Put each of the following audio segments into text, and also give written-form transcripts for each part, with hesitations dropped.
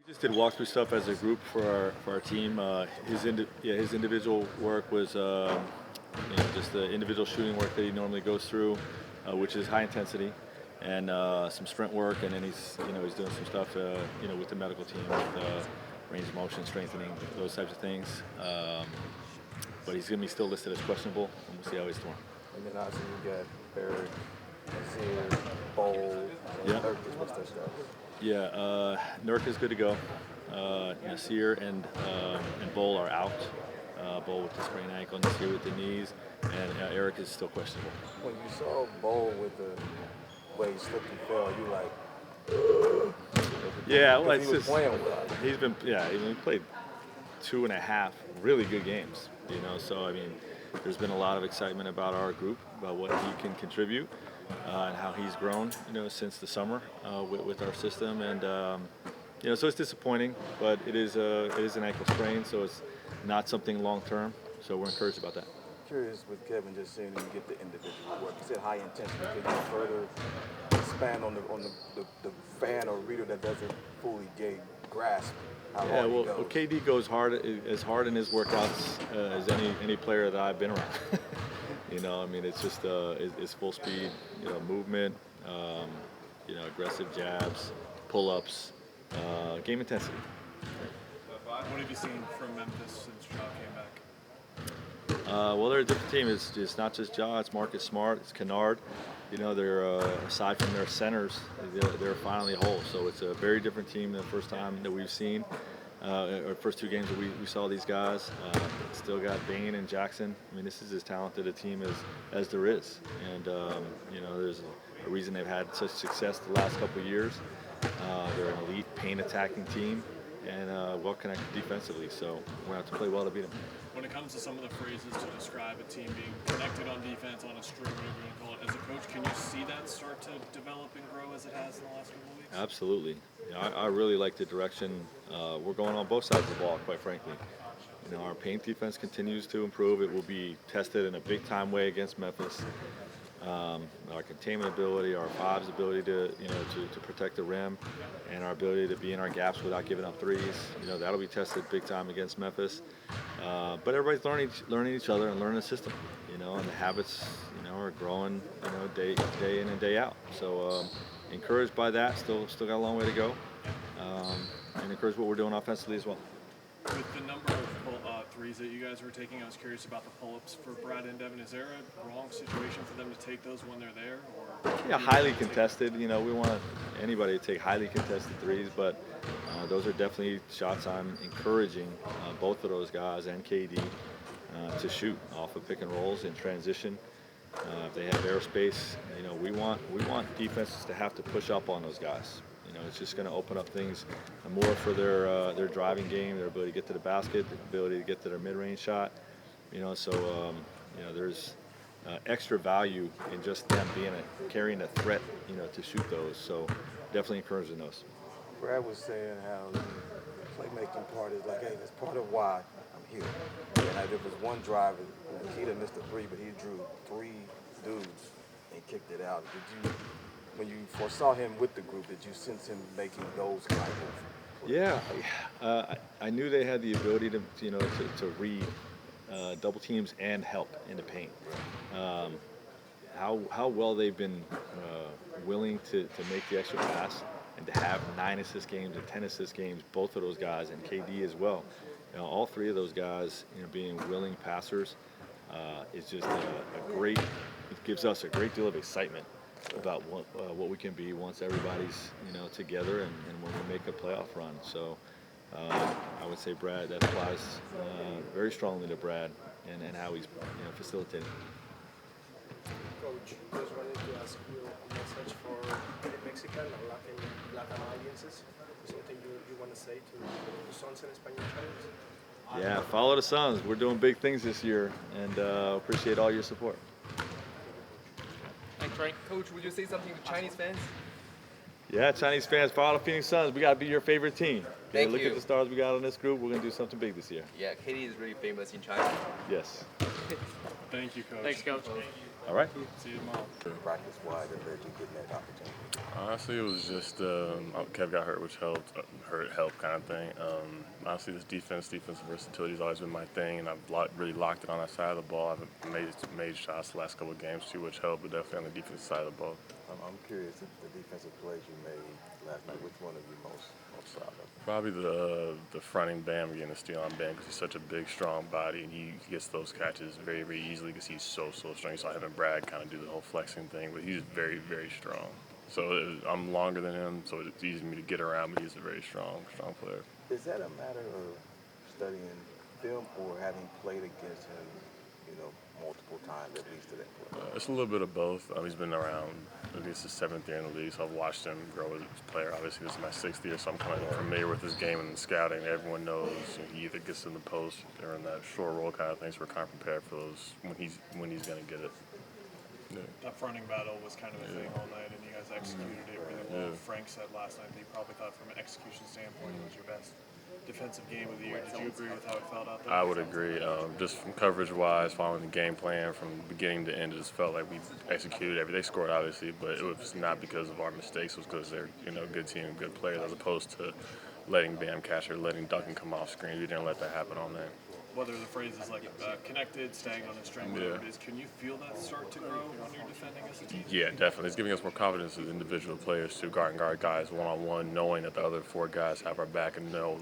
We just did walkthrough stuff as a group for our team. His individual work was just the individual shooting work that he normally goes through, which is high intensity, and some sprint work, and then he's doing some stuff with the medical team with range of motion, strengthening, those types of things. But he's going to be still listed as questionable, and we'll see how he's doing. And then obviously you got Barrett, Azir, Bowl, and Yeah. Nurkic. What's their status? Yeah, Nurk is good to go. Nasir and Bowl are out. Bowl with the sprained ankle, Nasir with the knees, and Eric is still questionable. When you saw Bowl with the way he slipped and fell, you like, Yeah, well, because it's he was just playing well. he played 2.5 really good games. So I mean, there's been a lot of excitement about our group, about what he can contribute, and how he's grown, since the summer with our system, and so it's disappointing, but it is an ankle sprain, so it's not something long term. So we're encouraged about that. Curious with Kevin just saying that you get the individual work. You said high intensity. Can you further expand on the fan or reader that doesn't fully grasp how hard he goes? KD goes as hard in his workouts as any player that I've been around. It's just it's full speed, movement, aggressive jabs, pull-ups, game intensity. What have you seen from Memphis since Ja came back? Well, they're a different team. It's not just Ja. It's Marcus Smart. It's Kennard. They're aside from their centers, they're finally whole. So it's a very different team than the first time that we've seen. Or first two games that we saw these guys. Still got Bain and Jackson. This is as talented a team as there is. And there's a reason they've had such success the last couple of years. They're an elite paint attacking team and well connected defensively. So we're going to have to play well to beat them. When it comes to some of the phrases to describe a team being connected on defense, on a string, whatever you want to call it, as a coach, can you see that start to develop and grow as it has in the last couple of weeks? Absolutely. I really like the direction we're going on both sides of the ball, quite frankly. Our paint defense continues to improve. It will be tested in a big-time way against Memphis. Our containment ability, our fives ability to protect the rim, and our ability to be in our gaps without giving up threes. That'll be tested big time against Memphis. But everybody's learning each other and learning the system. And the habits, are growing, day in and day out. So encouraged by that. Still got a long way to go. And encouraged what we're doing offensively as well. With the number of threes that you guys were taking, I was curious about the pull-ups for Brad and Devin. Is there a wrong situation for them to take those when they're there? Or yeah, highly contested. We want anybody to take highly contested threes, but those are definitely shots I'm encouraging both of those guys and KD to shoot off of pick and rolls in transition. If they have airspace, we want defenses to have to push up on those guys. It's just going to open up things more for their driving game, their ability to get to the basket, the ability to get to their mid-range shot. There's extra value in just them carrying a threat, to shoot those. So definitely encouraging those. Brad was saying how the playmaking part is like, hey, that's part of why I'm here. And there was one drive, Keita missed a three, but he drew 3 dudes and kicked it out. When you foresaw him with the group, did you sense him making those kind of? Yeah, I knew they had the ability to read double teams and help in the paint. How well they've been willing to make the extra pass and to have 9 assist games and 10 assist games, both of those guys, and KD as well. All 3 of those guys, being willing passers, is just it gives us a great deal of excitement about what we can be once everybody's together and when we make a playoff run. So I would say Brad, that applies very strongly to Brad and how he's facilitating. Coach, just wanted to ask you a message for the Mexican and Latin audiences. Something you want to say to the Suns and Español channels? Yeah, follow the Suns. We're doing big things this year, and appreciate all your support. Thanks, Frank. Coach, would you say something to Chinese fans? Yeah, Chinese fans, follow the Phoenix Suns. We got to be your favorite team. Thank look you. at the stars we got on this group. We're going to do something big this year. Yeah, KD is really famous in China. Yes. Thank you, Coach. Thanks, Coach. All right. See you tomorrow. Practice-wise that led you getting that opportunity? Honestly, it was just Kev got hurt, which helped, help kind of thing. Honestly, this defensive versatility has always been my thing, and I've really locked it on that side of the ball. I've made shots the last couple of games too, which helped, but definitely on the defensive side of the ball. I'm curious if the defensive plays you made last night, which one are you most proud of? Probably the fronting Bam getting the steal on Bam because he's such a big, strong body, and he gets those catches very, very easily because he's so strong. You saw him and Brad kind of do the whole flexing thing, but he's very, very strong. So I'm longer than him, so it's easy for me to get around, but he's a very strong player. Is that a matter of studying film or having played against him, multiple times at least to that point? It's a little bit of both. He's been around, I think it's his 7th year in the league, so I've watched him grow as a player. Obviously, this is my 6th year, so I'm kind of familiar with his game and scouting. Everyone knows he either gets in the post or in that short roll kind of thing, so we're kind of prepared for those when he's going to get it. Yeah. That fronting battle was kind of a thing all night, and you guys executed it really well. Yeah. Frank said last night that you probably thought from an execution standpoint it was your best defensive game of the year. Did you agree with how it felt out there? I would agree. Just from coverage-wise, following the game plan from beginning to end, it just felt like we executed everything. They scored, obviously, but it was not because of our mistakes. It was because they're a good team and good players, as opposed to letting Bam catch or letting Duncan come off screen. We didn't let that happen on there. Whether the phrase is like connected, staying on the string, whatever it is, can you feel that start to grow when you're defending as a team? Yeah, definitely. It's giving us more confidence as individual players to guard guys one-on-one, knowing that the other 4 guys have our back and know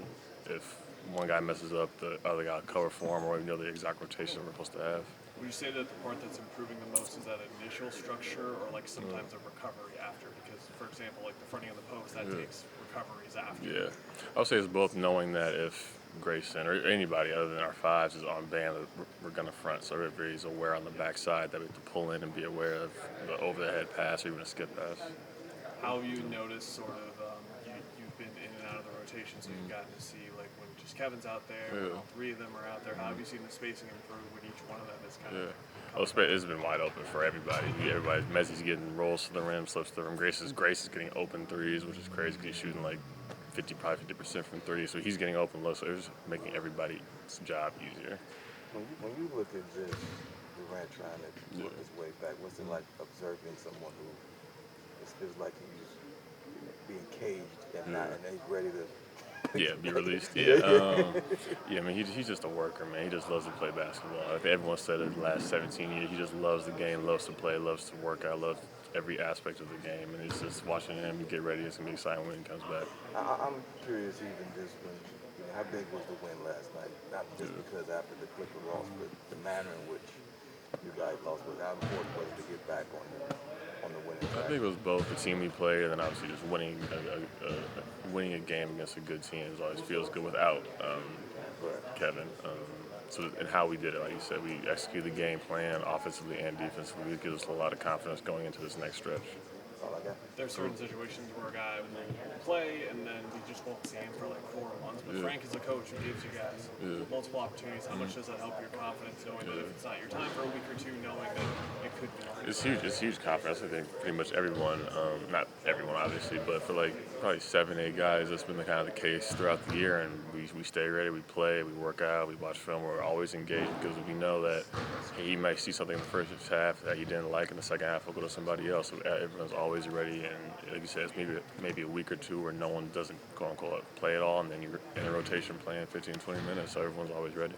if one guy messes up, the other guy will cover for him, or we know the exact rotation we're supposed to have. Would you say that the part that's improving the most is that initial structure, or like sometimes a recovery after? Because, for example, like the fronting of the post, that takes recoveries after. Yeah. I would say it's both knowing that if Grayson or anybody other than our 5s is on Bam, we're going to front. So everybody's aware on the backside that we have to pull in and be aware of the over-the-head pass or even a skip pass. How have you noticed sort of, you've been in and out of the rotation, so you've gotten to see like when just Kevin's out there, when all 3 of them are out there, how have you seen the spacing improve when each one of them is kind of... It's been wide open for everybody. Messi's getting rolls to the rim, slips to the rim. Grace is getting open threes, which is crazy because he's shooting like 50% from 3, so he's getting open low, so it's making everybody's job easier. When you look at this, Durant trying to work his way back, what's it like observing someone who it feels like he's being caged and he's ready to be released. I mean, he's just a worker, man. He just loves to play basketball. I think everyone said it the last 17 years. He just loves the game, loves to play, loves to work out, loves every aspect of the game. And it's just watching him get ready. It's going to be exciting when he comes back. I'm curious even just when, how big was the win last night? Not just because after the Clippers lost, but the manner in which you guys lost. But how important was it to get back on the winning I track? think it was both the team we played and then obviously just winning a game against a good team. It always feels good without Kevin. And how we did it, like you said, we executed the game plan offensively and defensively. It gives us a lot of confidence going into this next stretch. All I got. There's certain situations where a guy will play and then you just won't see him for like 4 months. But Frank is a coach who gives you guys multiple opportunities. How much does that help your confidence knowing that if it's not your time for a week or 2, knowing that it could be? It's huge. It's huge confidence. I think pretty much everyone, not everyone obviously, but for like probably 7, 8 guys, that's been the kind of the case throughout the year. And we stay ready, we play, we work out, we watch film. We're always engaged because we know that he might see something in the first half that he didn't like in the second half. We'll go to somebody else. So everyone's always ready. And like you said, it's maybe a week or 2 where no one doesn't quote unquote play at all, and then you're in a rotation playing 15, 20 minutes. So everyone's always ready.